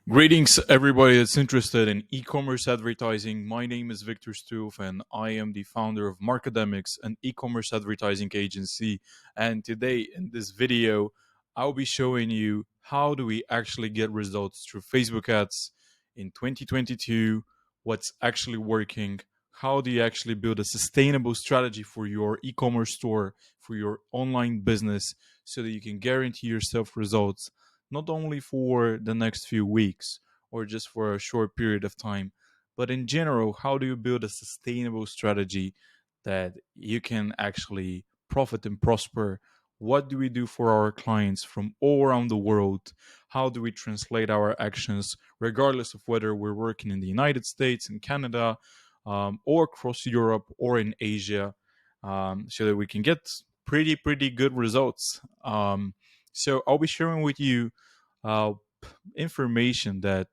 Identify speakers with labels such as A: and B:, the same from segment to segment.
A: Greetings, everybody that's interested in e-commerce advertising. My name is Victor Stoof, and I am the founder of Markademics, an e-commerce advertising agency. And today, in this video, I'll be showing you how do we actually get results through Facebook ads in 2022, what's actually working, how do you actually build a sustainable strategy for your e-commerce store, for your online business, so that you can guarantee yourself results not only for the next few weeks or just for a short period of time, but in general, how do you build a sustainable strategy that you can actually profit and prosper? What do we do for our clients from all around the world? How do we translate our actions, regardless of whether we're working in the United States, in Canada, or across Europe or in Asia, so that we can get pretty good results. So I'll be sharing with you uh, information that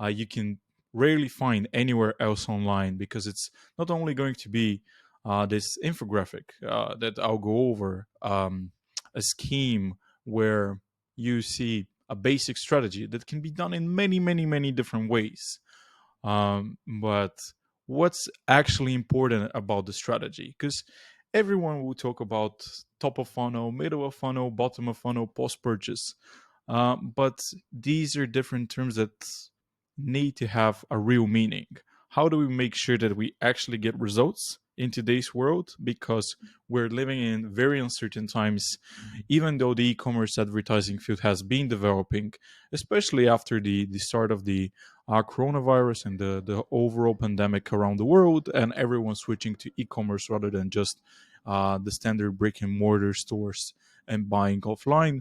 A: you can rarely find anywhere else online, because it's not only going to be this infographic that I'll go over, a scheme where you see a basic strategy that can be done in many different ways. But what's actually important about the strategy? Because everyone will talk about top of funnel, middle of funnel, bottom of funnel, post purchase. But these are different terms that need to have a real meaning. How do we make sure that we actually get results in today's world? Because we're living in very uncertain times, even though the e-commerce advertising field has been developing, especially after the start of the coronavirus and the overall pandemic around the world, and everyone switching to e-commerce rather than just the standard brick and mortar stores and buying offline.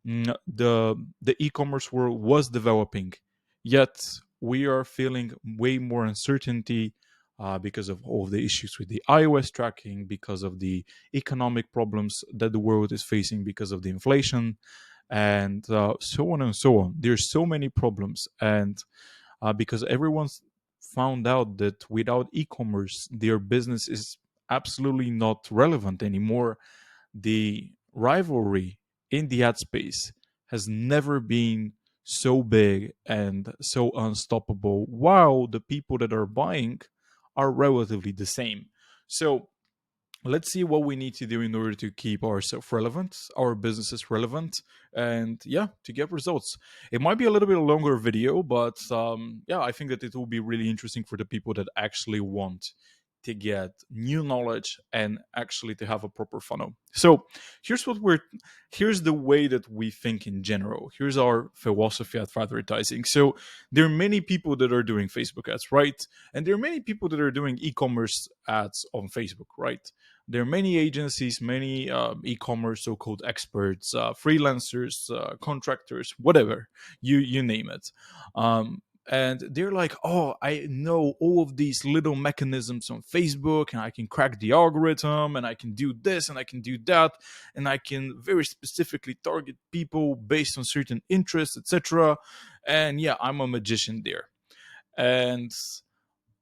A: The e-commerce world was developing, yet we are feeling way more uncertainty because of all the issues with the iOS tracking, because of the economic problems that the world is facing because of the inflation, and so on and so on. There's so many problems, and because everyone's found out that without e-commerce, their business is absolutely not relevant anymore. The rivalry in the ad space has never been so big and so unstoppable, while the people that are buying are relatively the same. So let's see what we need to do in order to keep ourselves relevant, our businesses relevant, and yeah, to get results. It might be a little bit longer video, but yeah, I think that it will be really interesting for the people that actually want to get new knowledge and actually to have a proper funnel. So here's what we're here's the way that we think in general. Here's our philosophy at advertising. So there are many people that are doing Facebook ads, right? And there are many people that are doing e-commerce ads on Facebook, right? There are many agencies, many e-commerce so-called experts, freelancers, contractors, whatever you name it. And they're like, oh, I know all of these little mechanisms on Facebook, and I can crack the algorithm, and I can do this, and I can do that, and I can very specifically target people based on certain interests, etc. And yeah, I'm a magician there. And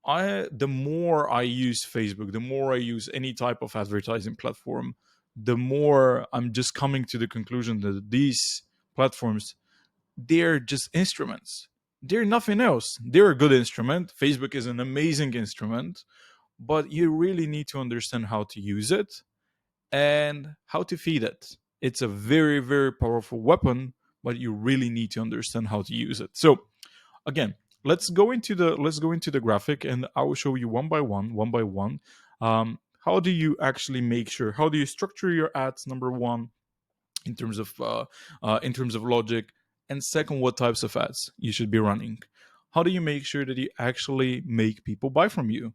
A: the more I use Facebook, the more I use any type of advertising platform, the more I'm just coming to the conclusion that these platforms, they're just instruments. They're nothing else. They're a good instrument. Facebook is an amazing instrument, but you really need to understand how to use it and how to feed it. It's a very powerful weapon, but you really need to understand how to use it. So again, let's go into the graphic, and I will show you one by one. How do you actually make sure? How do you structure your ads? Number one, in terms of logic, and second, what types of ads you should be running. How do you make sure that you actually make people buy from you?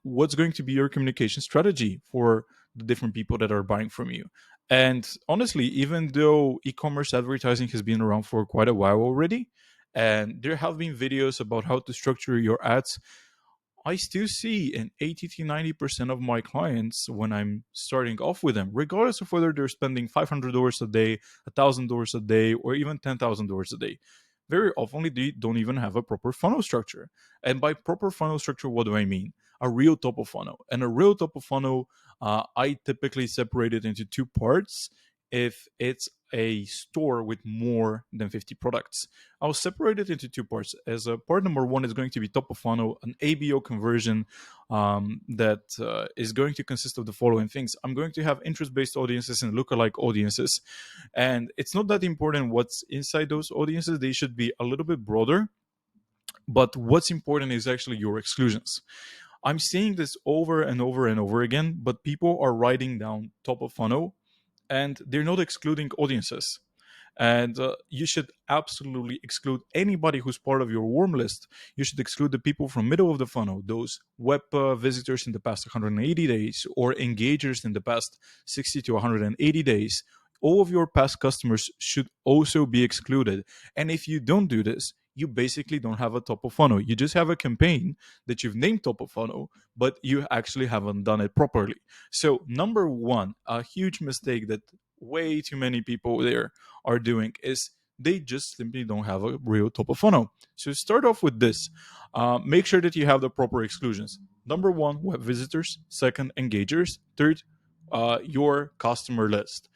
A: What's going to be your communication strategy for the different people that are buying from you? And honestly, even though e-commerce advertising has been around for quite a while already, and there have been videos about how to structure your ads, I still see an 80 to 90% of my clients when I'm starting off with them, regardless of whether they're spending $500 a day, $1,000 a day, or even $10,000 a day. Very often, they don't even have a proper funnel structure. And by proper funnel structure, what do I mean? A real top of funnel. And a real top of funnel, I typically separate it into two parts. If it's a store with more than 50 products. I'll separate it into two parts. As a part number one is going to be top of funnel, an ABO conversion that is going to consist of the following things. I'm going to have interest based audiences and lookalike audiences. And it's not that important what's inside those audiences, they should be a little bit broader. But what's important is actually your exclusions. I'm seeing this over and over and over again, but people are writing down top of funnel and they're not excluding audiences. And you should absolutely exclude anybody who's part of your warm list. You should exclude the people from middle of the funnel, those web visitors in the past 180 days or engagers in the past 60 to 180 days. All of your past customers should also be excluded. And if you don't do this, you basically don't have a top of funnel. You just have a campaign that you've named top of funnel, but you actually haven't done it properly. So, number one, a huge mistake that way too many people there are doing is they just simply don't have a real top of funnel. So start off with this. Make sure that you have the proper exclusions. Number one, web visitors. Second, engagers. Third, your customer list.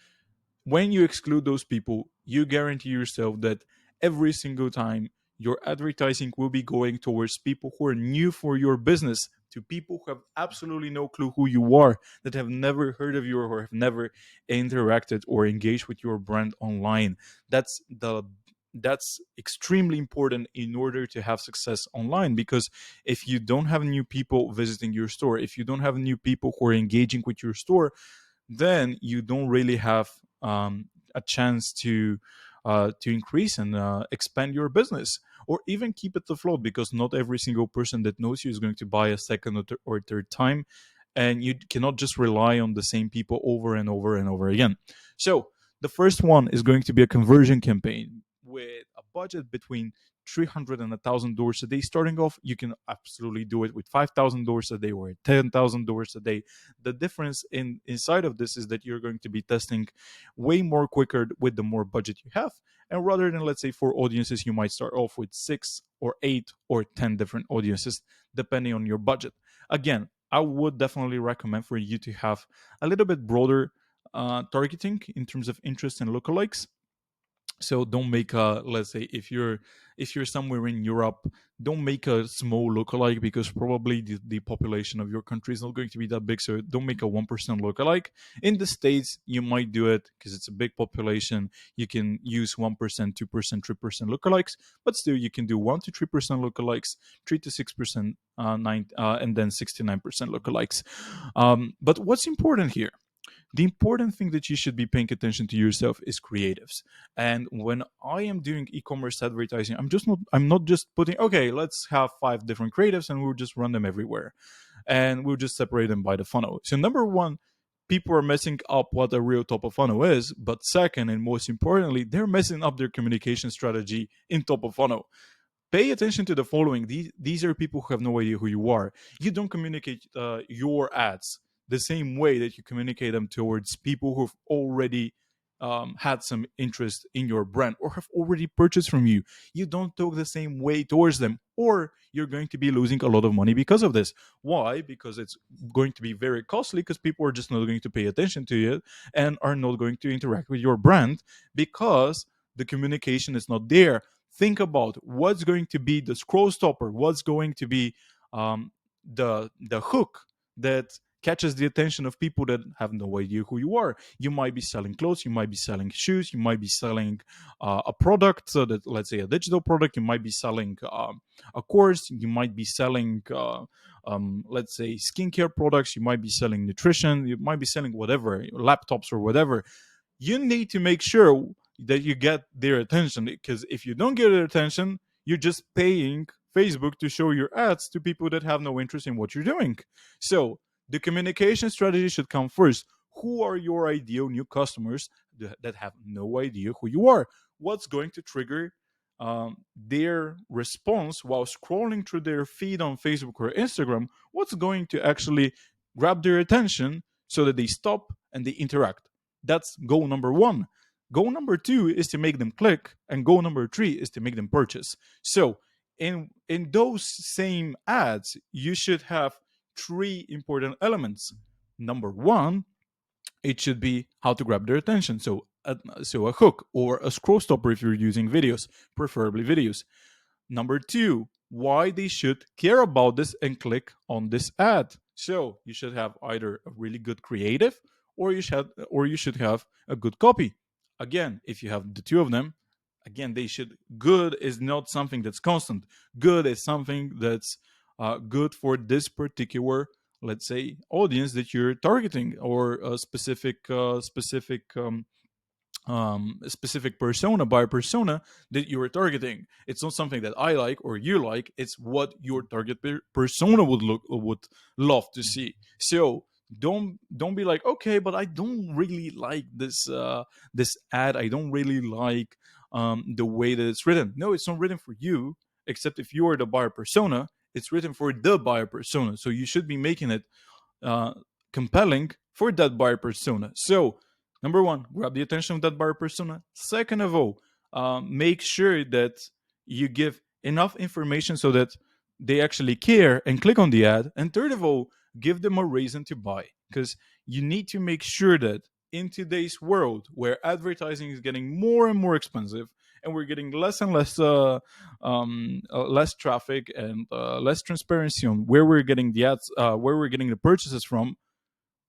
A: When you exclude those people, you guarantee yourself that every single time your advertising will be going towards people who are new for your business, to people who have absolutely no clue who you are, that have never heard of you or have never interacted or engaged with your brand online. That's extremely important in order to have success online, because if you don't have new people visiting your store, if you don't have new people who are engaging with your store, then you don't really have a chance to increase and expand your business, or even keep it afloat, because not every single person that knows you is going to buy a second or third time, and you cannot just rely on the same people over and over and over again. So the first one is going to be a conversion campaign with a budget between 300 and $1,000 a day. Starting off, you can absolutely do it with $5,000 a day or $10,000 a day. The difference inside of this is that you're going to be testing way more quicker with the more budget you have. And rather than, let's say, 4 audiences, you might start off with 6 or 8 or 10 different audiences, depending on your budget. Again, I would definitely recommend for you to have a little bit broader targeting in terms of interest and lookalikes. So don't make a, let's say, if you're somewhere in Europe, don't make a small lookalike, because probably the population of your country is not going to be that big. So don't make a 1% lookalike. In the States, you might do it because it's a big population. You can use 1%, 2%, 3% lookalikes, but still you can do 1 to 3% lookalikes, 3 to 6%, and then 69% lookalikes. But what's important here, the important thing that you should be paying attention to yourself is creatives. And when I am doing e-commerce advertising, I'm not just putting, okay, let's have 5 different creatives and we'll just run them everywhere and we'll just separate them by the funnel. So number one, people are messing up what a real top of funnel is, but second and most importantly, they're messing up their communication strategy in top of funnel. Pay attention to the following. These are people who have no idea who you are. You don't communicate your ads the same way that you communicate them towards people who've already had some interest in your brand or have already purchased from you. You don't talk the same way towards them, or you're going to be losing a lot of money because of this. Why? Because it's going to be very costly, because people are just not going to pay attention to you and are not going to interact with your brand because the communication is not there. Think about what's going to be the scroll stopper, what's going to be the hook that catches the attention of people that have no idea who you are. You might be selling clothes, you might be selling shoes, you might be selling a product, so that, let's say, a digital product. You might be selling a course, you might be selling let's say, skincare products, you might be selling nutrition, you might be selling whatever, laptops or whatever. You need to make sure that you get their attention, because if you don't get their attention, you're just paying Facebook to show your ads to people that have no interest in what you're doing. So the communication strategy should come first. Who are your ideal new customers that have no idea who you are? What's going to trigger their response while scrolling through their feed on Facebook or Instagram? What's going to actually grab their attention so that they stop and they interact? That's goal number one. Goal number two is to make them click, and goal number three is to make them purchase. So in those same ads, you should have 3 important elements. Number one, it should be how to grab their attention. So a hook or a scroll stopper if you're using videos, preferably videos. Number two, why they should care about this and click on this ad. So you should have either a really good creative, or you should have a good copy. Again, if you have the two of them, again they should. Good is not something that's constant. Good is something that's good for this particular, let's say, audience that you're targeting, or a specific persona, buyer persona that you are targeting. It's not something that I like or you like. It's what your target persona would love to see. So don't be like, okay, but I don't really like this ad. I don't really like the way that it's written. No, it's not written for you. Except if you are the buyer persona, it's written for the buyer persona. So you should be making it uh, compelling for that buyer persona. So, number one, grab the attention of that buyer persona. Second of all, make sure that you give enough information so that they actually care and click on the ad. And third of all, give them a reason to buy, because you need to make sure that in today's world where advertising is getting more and more expensive, and we're getting less and less traffic and less transparency on where we're getting the ads, where we're getting the purchases from,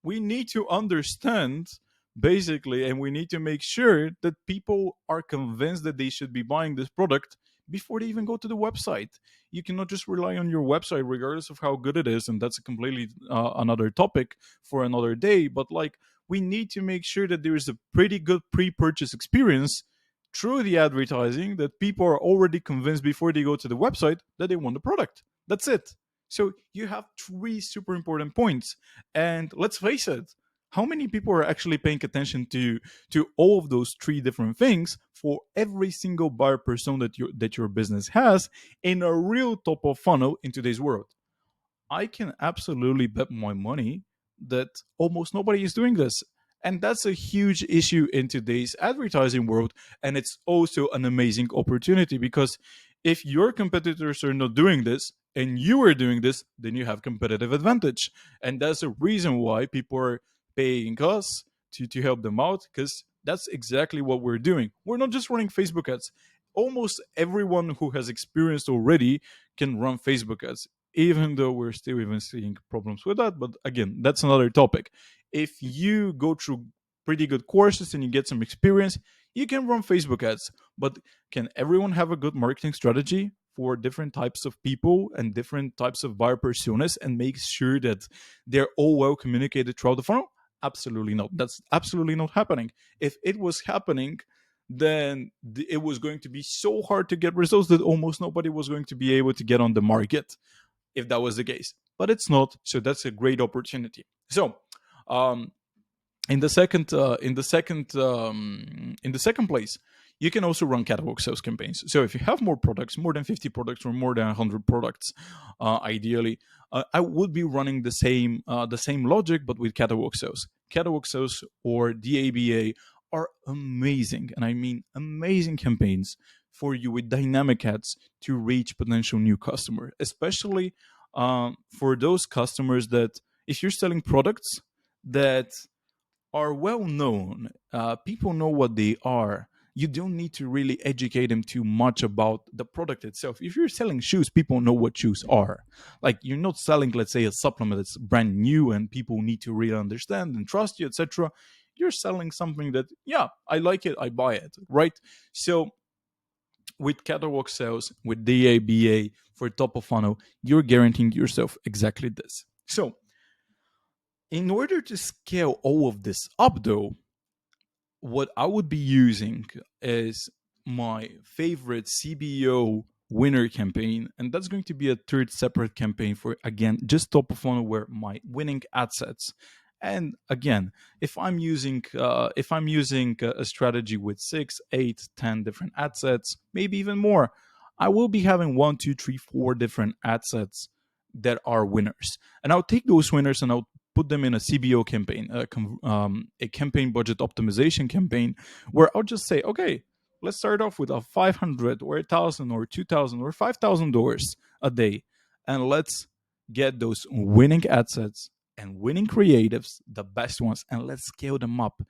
A: we need to understand basically, and we need to make sure that people are convinced that they should be buying this product before they even go to the website. You cannot just rely on your website regardless of how good it is, and that's a completely another topic for another day. But like, we need to make sure that there is a pretty good pre-purchase experience through the advertising, that people are already convinced before they go to the website that they want the product. That's it. So you have three super important points. And let's face it, how many people are actually paying attention to all of those three different things for every single buyer persona that your business has in a real top of funnel in today's world? I can absolutely bet my money that almost nobody is doing this. And that's a huge issue in today's advertising world. And it's also an amazing opportunity, because if your competitors are not doing this and you are doing this, then you have competitive advantage. And that's the reason why people are paying us to help them out, because that's exactly what we're doing. We're not just running Facebook ads. Almost everyone who has experienced already can run Facebook ads, even though we're still even seeing problems with that. But again, that's another topic. If you go through pretty good courses and you get some experience, you can run Facebook ads. But can everyone have a good marketing strategy for different types of people and different types of buyer personas and make sure that they're all well communicated throughout the funnel? Absolutely not. That's absolutely not happening. If it was happening, then it was going to be so hard to get results that almost nobody was going to be able to get on the market if that was the case. But it's not, so that's a great opportunity. So, um, in the second place, you can also run catalog sales campaigns. So if you have more products, more than 50 products or more than 100 products, ideally, I would be running the same logic, but with catalog sales. Catalog sales or DABA are amazing, and I mean amazing campaigns for you with dynamic ads to reach potential new customer, especially for those customers that, if you're selling products that are well known, people know what they are. You don't need to really educate them too much about the product itself. If you're selling shoes, people know what shoes are. Like, you're not selling, let's say, a supplement that's brand new and people need to really understand and trust you, etc. You're selling something that, yeah, I like it, I buy it, right? So with catalog sales, with DABA for top of funnel, you're guaranteeing yourself exactly this. So in order to scale all of this up, though, what I would be using is my favorite CBO winner campaign, and that's going to be a third separate campaign for, again, just top of funnel, where my winning ad sets. And again, if I'm using a strategy with 6, 8, 10 different ad sets, maybe even more, I will be having 1, 2, 3, 4 different ad sets that are winners, and I'll take those winners and I'll put them in a CBO campaign, a campaign budget optimization campaign, where I'll just say, okay, let's start off with a 500 or 1,000 or 2,000 or $5,000 a day, and let's get those winning ad sets and winning creatives, the best ones, and let's scale them up.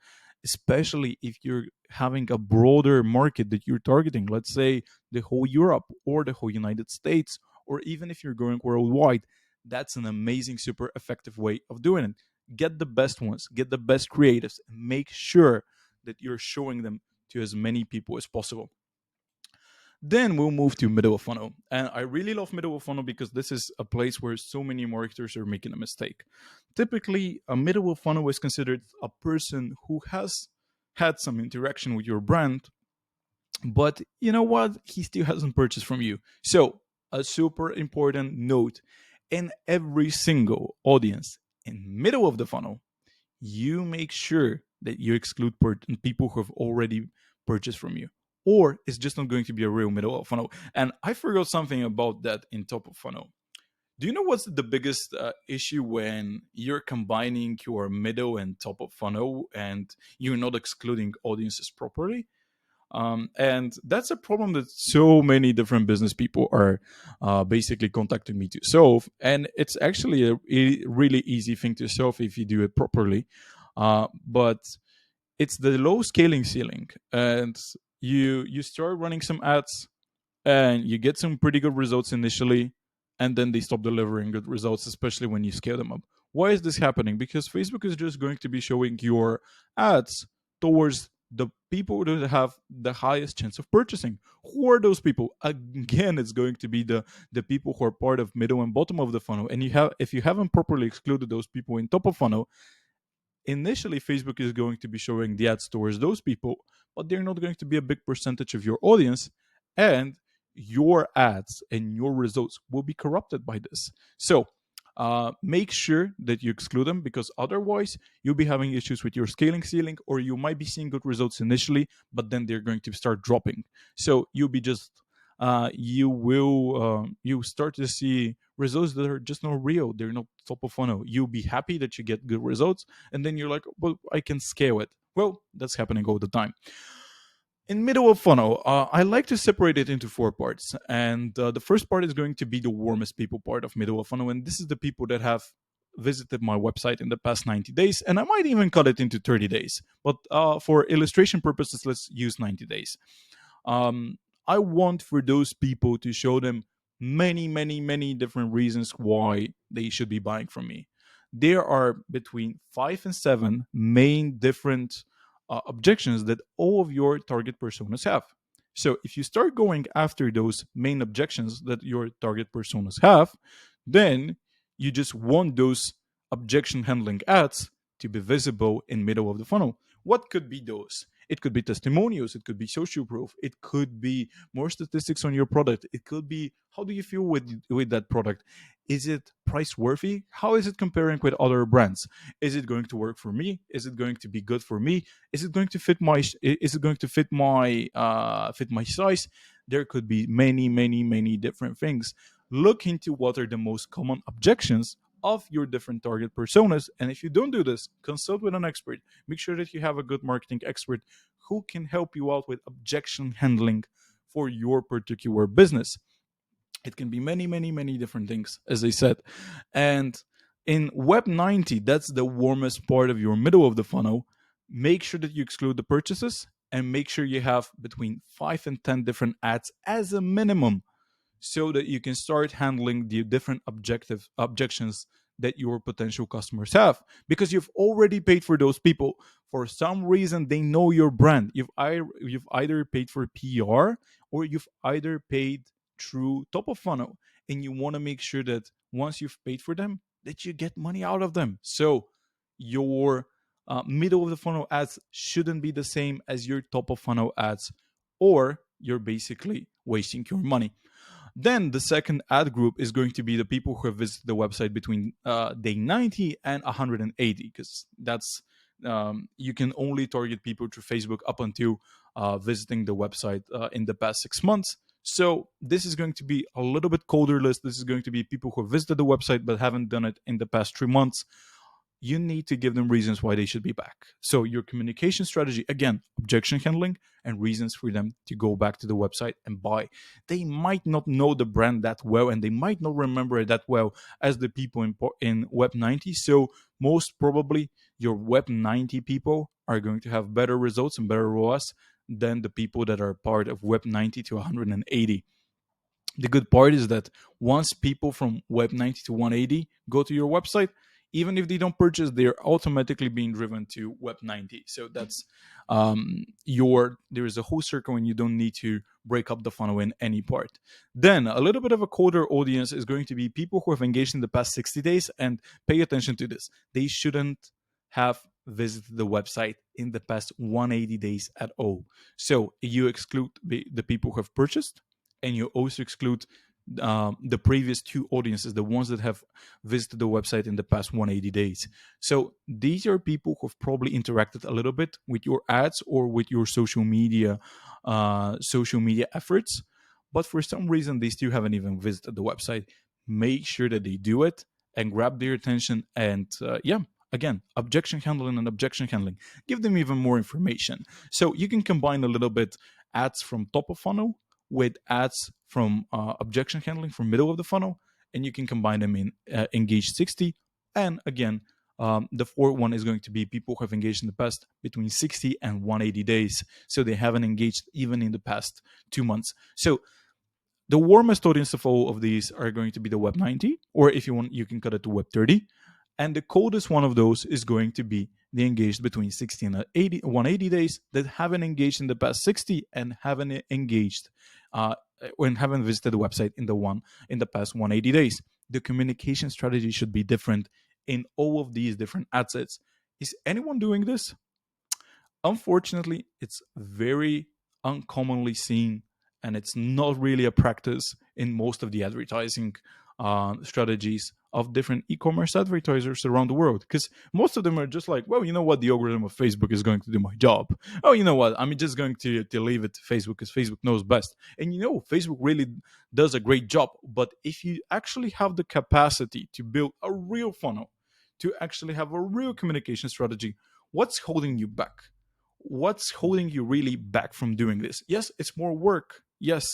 A: especially if you're having a broader market that you're targeting, let's say the whole Europe or the whole United States, or even if you're going worldwide. That's an amazing, super effective way of doing it. Get the best ones, get the best creatives, and make sure that you're showing them to as many people as possible. Then we'll move to middle of funnel. And I really love middle of funnel because this is a place where so many marketers are making a mistake. Typically, a middle of funnel is considered a person who has had some interaction with your brand, but you know what? He still hasn't purchased from you. So, a super important note, in every single audience in middle of the funnel, you make sure that you exclude people who have already purchased from you, or it's just not going to be a real middle of funnel. And I forgot something about that in top of funnel. Do you know what's the biggest issue when you're combining your middle and top of funnel and you're not excluding audiences properly? And that's a problem that so many different business people are basically contacting me to solve. And it's actually a really easy thing to solve if you do it properly. But it's the low scaling ceiling, and you start running some ads and you get some pretty good results initially, and then they stop delivering good results, especially when you scale them up. Why is this happening? Because Facebook is just going to be showing your ads towards the people that have the highest chance of purchasing. Who are those people? Again, it's going to be the people who are part of middle and bottom of the funnel. And you have, if you haven't properly excluded those people in top of funnel, initially Facebook is going to be showing the ads towards those people, but they're not going to be a big percentage of your audience, and your ads and your results will be corrupted by this. So make sure that you exclude them, because otherwise you'll be having issues with your scaling ceiling, or you might be seeing good results initially, but then they're going to start dropping. So you'll be just you start to see results that are just not real. They're not top of funnel. You'll be happy that you get good results, and then you're like, well, I can scale it. Well, that's happening all the time. In middle of funnel, I like to separate it into four parts, and the first part is going to be the warmest people part of middle of funnel, and this is the people that have visited my website in the past 90 days, and I might even cut it into 30 days, but for illustration purposes, let's use 90 days. um, I want for those people to show them many, many, many different reasons why they should be buying from me. There are between 5 and 7 main different objections that all of your target personas have. So if you start going after those main objections that your target personas have, then you just want those objection handling ads to be visible in middle of the funnel. What could be those? It could be testimonials, it could be social proof, it could be more statistics on your product, it could be how do you feel with that product? Is it price worthy? How is it comparing with other brands? Is it going to work for me? Is it going to be good for me? Is it going to fit my is it going to fit my size? There could be many, many, many different things. Look into what are the most common objections of your different target personas. And if you don't do this, consult with an expert. Make sure that you have a good marketing expert who can help you out with objection handling for your particular business. It can be many, many, many different things, as I said. And in Web 90, that's the warmest part of your middle of the funnel. Make sure that you exclude the purchases, and make sure you have between 5 and 10 different ads as a minimum, so that you can start handling the different objections that your potential customers have, because you've already paid for those people. For some reason, they know your brand. You've either paid for PR, or you've either paid through top of funnel, and you want to make sure that once you've paid for them, that you get money out of them. So your middle of the funnel ads shouldn't be the same as your top of funnel ads, or you're basically wasting your money. Then the second ad group is going to be the people who have visited the website between day 90 and 180, because that's you can only target people through Facebook up until visiting the website in the past 6 months. So this is going to be a little bit colder list. This is going to be people who have visited the website but haven't done it in the past 3 months. You need to give them reasons why they should be back. So your communication strategy, again, objection handling and reasons for them to go back to the website and buy. They might not know the brand that well, and they might not remember it that well as the people in Web 90. So most probably your Web 90 people are going to have better results and better ROAS than the people that are part of Web 90 to 180. The good part is that once people from Web 90 to 180 go to your website, even if they don't purchase, they're automatically being driven to Web 90. So that's there is a whole circle and you don't need to break up the funnel in any part. Then a little bit of a colder audience is going to be people who have engaged in the past 60 days, and pay attention to this. They shouldn't have visited the website in the past 180 days at all. So you exclude the people who have purchased, and you also exclude the previous two audiences, the ones that have visited the website in the past 180 days. So these are people who have probably interacted a little bit with your ads or with your social media efforts, but for some reason they still haven't even visited the website. Make sure that they do it and grab their attention. And again, objection handling and objection handling. Give them even more information. So you can combine a little bit ads from top of funnel with ads from objection handling from middle of the funnel, and you can combine them in engage 60. And again, the fourth one is going to be people who have engaged in the past between 60 and 180 days. So they haven't engaged even in the past 2 months. So the warmest audience of all of these are going to be the Web 90, or if you want, you can cut it to Web 30. And the coldest one of those is going to be the engaged between 60 and 180 days that haven't engaged in the past 60 and haven't engaged when haven't visited the website in the past 180 days. The communication strategy should be different in all of these different ad sets. Is anyone doing this? Unfortunately, it's very uncommonly seen, and it's not really a practice in most of the advertising strategies of different e-commerce advertisers around the world, because most of them are just like, well, you know what, the algorithm of Facebook is going to do my job. Oh, you know what, I'm just going to leave it to Facebook because Facebook knows best. And Facebook really does a great job, but if you actually have the capacity to build a real funnel, to actually have a real communication strategy, what's holding you back? What's holding you really back from doing this? Yes, it's more work. Yes,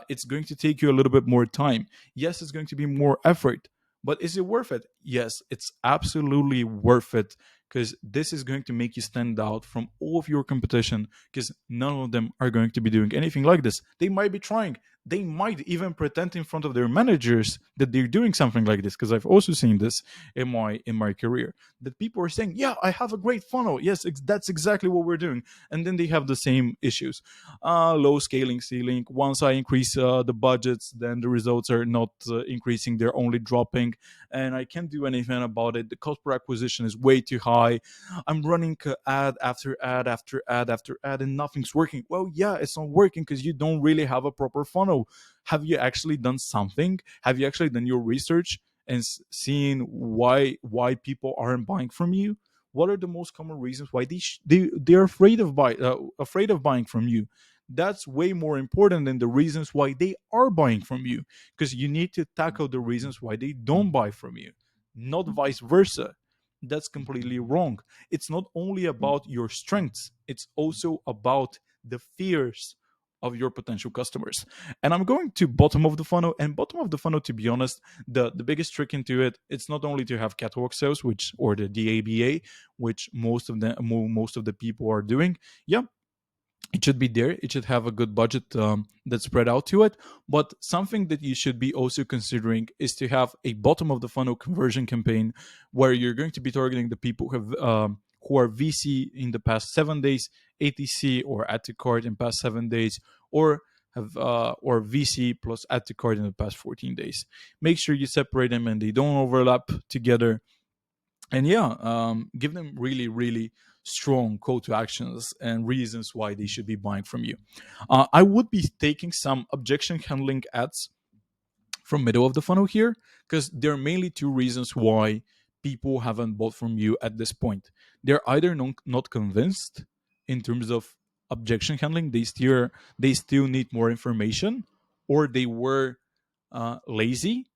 A: it's going to take you a little bit more time. Yes, it's going to be more effort. But is it worth it? Yes, it's absolutely worth it, because this is going to make you stand out from all of your competition, because none of them are going to be doing anything like this. They might be trying. They might even pretend in front of their managers that they're doing something like this, because I've also seen this in my career, that people are saying, yeah, I have a great funnel. Yes, that's exactly what we're doing. And then they have the same issues. Low scaling ceiling. Once I increase the budgets, then the results are not increasing. They're only dropping. And I can't do anything about it. The cost per acquisition is way too high. I'm running ad after ad after ad after ad, and nothing's working. Well, yeah, it's not working because you don't really have a proper funnel. Have you actually done something? Have you actually done your research and seeing why people aren't buying from you? What are the most common reasons why they're afraid of buying from you? That's way more important than the reasons why they are buying from you, because you need to tackle the reasons why they don't buy from you, not vice versa. That's completely wrong. It's not only about your strengths, it's also about the fears of your potential customers. And I'm going to bottom of the funnel. And bottom of the funnel, to be honest, the biggest trick into it, it's not only to have catwalk sales, which, or the DABA, which most of the people are doing. Yeah, it should be there. It should have a good budget that's spread out to it. But something that you should be also considering is to have a bottom of the funnel conversion campaign, where you're going to be targeting the people who are VC in the past 7 days, ATC or add to cart in past 7 days, or have or VC plus add to cart in the past 14 days. Make sure you separate them and they don't overlap together. And give them really, really strong call to actions and reasons why they should be buying from you. I would be taking some objection handling ads from middle of the funnel here, because there are mainly two reasons why people haven't bought from you at this point. They're either not convinced in terms of objection handling, they still need more information, or they were lazy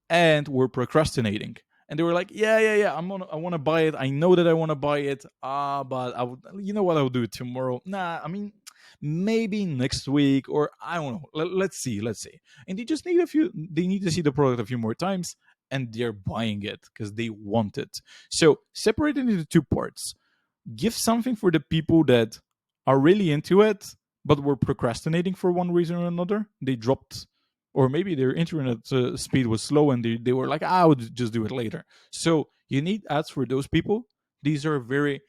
A: and were procrastinating. And they were like, yeah, I want to buy it. I know that I want to buy it. But you know what? I'll do it tomorrow. Nah, I mean, maybe next week, or I don't know. Let's see. And they just need they need to see the product a few more times, and they're buying it because they want it. So separate it into two parts. Give something for the people that are really into it but were procrastinating for one reason or another. They dropped, or maybe their internet speed was slow and they were like, I would just do it later. So you need ads for those people. These are very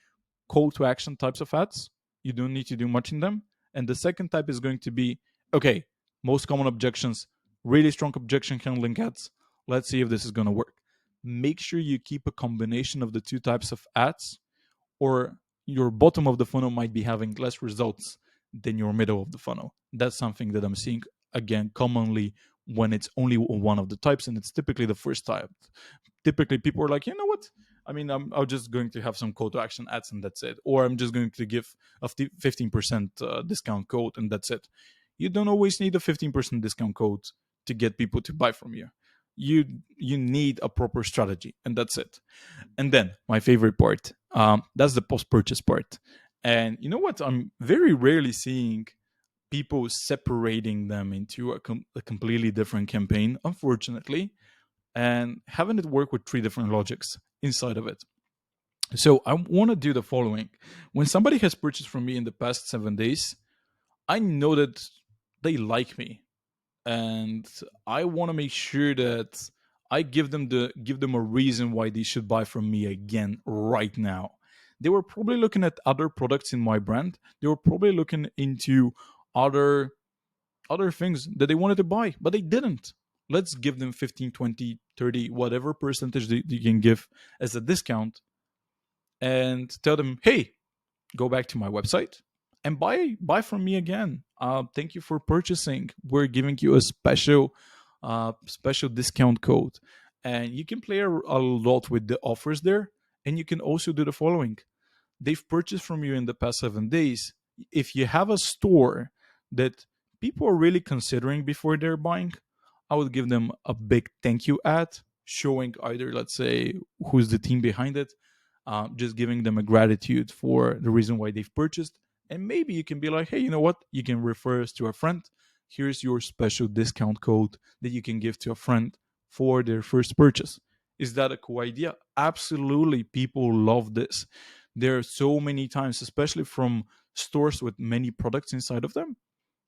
A: call to action types of ads. You don't need to do much in them. And the second type is going to be, okay, most common objections, really strong objection handling ads. Let's see if this is going to work. Make sure you keep a combination of the two types of ads, or your bottom of the funnel might be having less results than your middle of the funnel. That's something that I'm seeing again commonly when it's only one of the types, and it's typically the first type. Typically, people are like, you know what? I mean, I'm just going to have some call to action ads and that's it, or I'm just going to give a 15% discount code and that's it. You don't always need a 15% discount code to get people to buy from you. You need a proper strategy, and that's it. And then my favorite part, that's the post purchase part. And you know what? I'm very rarely seeing people separating them into a completely different campaign, unfortunately, and having it work with three different logics inside of it. So I want to do the following. When somebody has purchased from me in the past 7 days, I know that they like me, and I want to make sure that I give them a reason why they should buy from me again right now. They were probably looking at other products in my brand. They were probably looking into other things that they wanted to buy, but they didn't. Let's give them 15, 20, 30, whatever percentage they can give as a discount, and tell them, hey, go back to my website and buy from me again. Thank you for purchasing. We're giving you a special discount code, and you can play a lot with the offers there. And you can also do the following: they've purchased from you in the past 7 days. If you have a store that people are really considering before they're buying, I would give them a big thank you ad showing either, let's say, who's the team behind it, just giving them a gratitude for the reason why they've purchased. And maybe you can be like, hey, you know what? You can refer us to a friend. Here's your special discount code that you can give to a friend for their first purchase. Is that a cool idea? Absolutely. People love this. There are so many times, especially from stores with many products inside of them,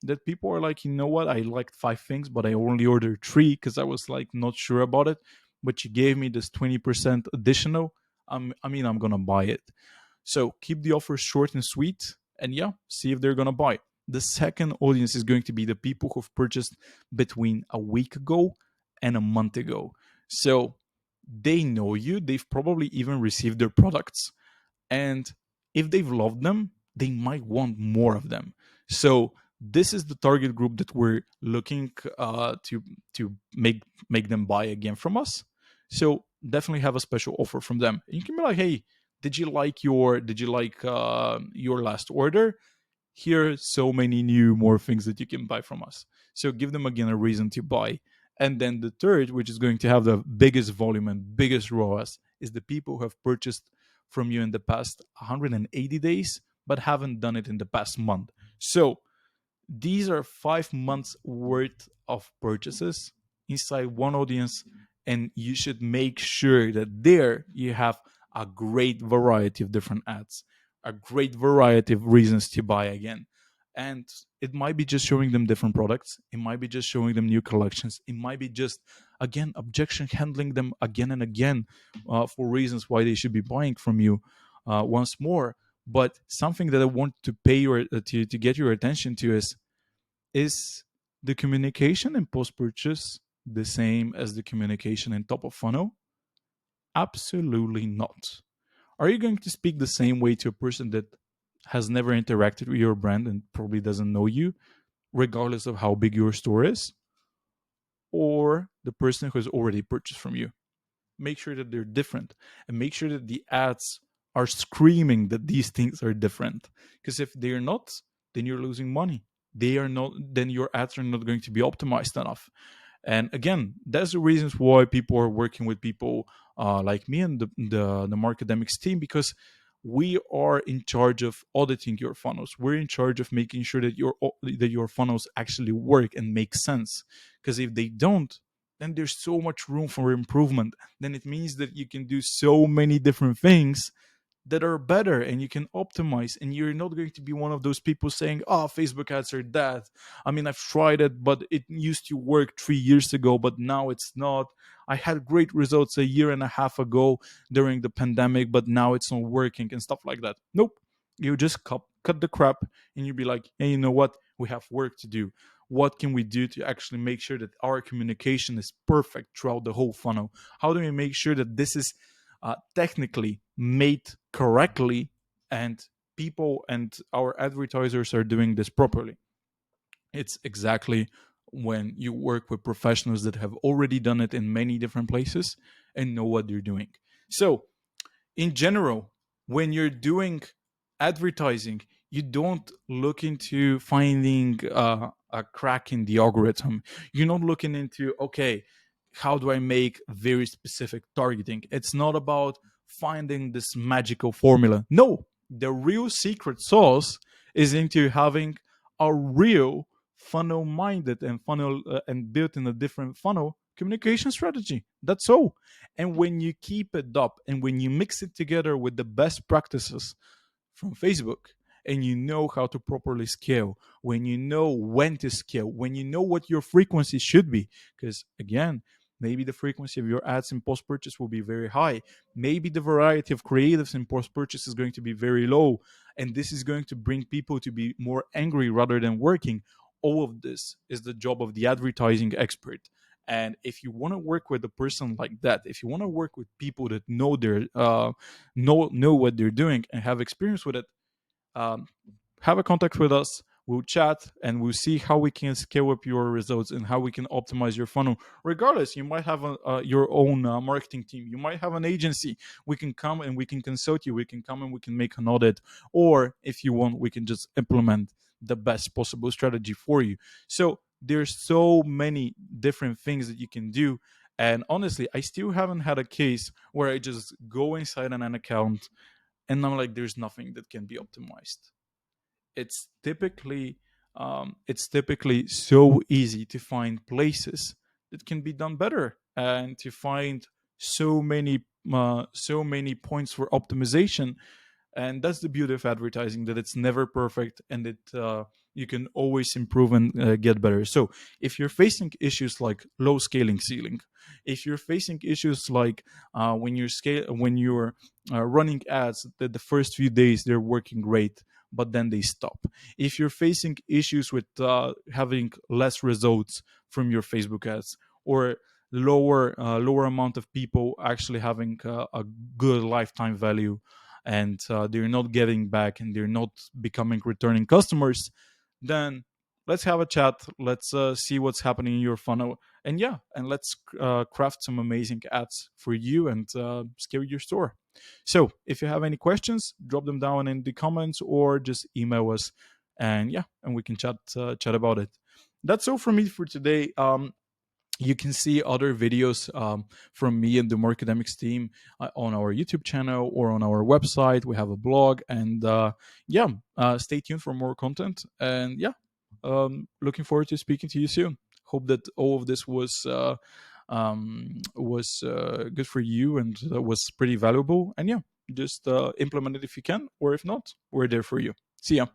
A: that people are like, you know what? I liked five things, but I only ordered three because I was like not sure about it. But you gave me this 20% additional. I'm gonna buy it. So keep the offer short and sweet, and yeah, see if they're gonna buy. The second audience is going to be the people who've purchased between a week ago and a month ago. So they know you. They've probably even received their products, and if they've loved them, they might want more of them. So this is the target group that we're looking to make them buy again from us. So definitely have a special offer from them. You can be like, hey, did you like your last order? Here are so many new more things that you can buy from us. So give them again a reason to buy. And then the third, which is going to have the biggest volume and biggest ROAS, is the people who have purchased from you in the past 180 days but haven't done it in the past month. So these are 5 months worth of purchases inside one audience, and you should make sure that there you have a great variety of different ads, a great variety of reasons to buy again. And it might be just showing them different products, it might be just showing them new collections, it might be just again objection handling them again and again for reasons why they should be buying from you once more. But something that I want to pay your to get your attention to is the communication in post purchase the same as the communication in top of funnel? Absolutely not. Are you going to speak the same way to a person that has never interacted with your brand and probably doesn't know you, regardless of how big your store is? Or the person who has already purchased from you? Make sure that they're different, and make sure that the ads are screaming that these things are different. Because if they're not, then you're losing money. They are not, then your ads are not going to be optimized enough. And again, that's the reasons why people are working with people like me and the Markademics team, because we are in charge of auditing your funnels. We're in charge of making sure that your funnels actually work and make sense. Because if they don't, then there's so much room for improvement. Then it means that you can do so many different things that are better and you can optimize, and you're not going to be one of those people saying, oh, Facebook ads are that. I mean, I've tried it, but it used to work 3 years ago, but now it's not. I had great results a year and a half ago during the pandemic, but now it's not working and stuff like that. Nope. You just cut the crap, and you be like, hey, you know what, we have work to do. What can we do to actually make sure that our communication is perfect throughout the whole funnel? How do we make sure that this is technically made correctly, and people and our advertisers are doing this properly? It's exactly when you work with professionals that have already done it in many different places and know what they're doing. So in general, when you're doing advertising, you don't look into finding a crack in the algorithm. You're not looking into, okay, how do I make very specific targeting? It's not about finding this magical formula. No, the real secret sauce is into having a real funnel minded and funnel and built in a different funnel communication strategy. That's all. And when you keep it up and when you mix it together with the best practices from Facebook, and you know how to properly scale, when you know when to scale, when you know what your frequency should be, because again, maybe the frequency of your ads in post purchase will be very high. Maybe the variety of creatives in post purchase is going to be very low. And this is going to bring people to be more angry rather than working. All of this is the job of the advertising expert. And if you want to work with a person like that, if you want to work with people that know their know what they're doing and have experience with it, um, have a contact with us. We'll chat and we'll see how we can scale up your results and how we can optimize your funnel. Regardless, you might have your own marketing team. You might have an agency. We can come and we can consult you. We can come and we can make an audit. Or if you want, we can just implement the best possible strategy for you. So there's so many different things that you can do. And honestly, I still haven't had a case where I just go inside an account and I'm like, there's nothing that can be optimized. It's typically so easy to find places that can be done better and to find so many points for optimization. And that's the beauty of advertising, that it's never perfect, and you can always improve and get better. So if you're facing issues like low scaling ceiling, if you're facing issues like when you're running ads that the first few days they're working great but then they stop, if you're facing issues with having less results from your Facebook ads, or lower amount of people actually having a good lifetime value, and they're not getting back and they're not becoming returning customers, then let's have a chat. Let's see what's happening in your funnel, and yeah, and let's craft some amazing ads for you and scale your store. So if you have any questions, drop them down in the comments or just email us, and yeah, and we can chat about it. That's all from me for today. You can see other videos from me and the Markademics team on our YouTube channel or on our website. We have a blog, and yeah, stay tuned for more content. And yeah, looking forward to speaking to you soon. Hope that all of this was good for you and was pretty valuable. And yeah, just implement it if you can, or if not, we're there for you. See ya.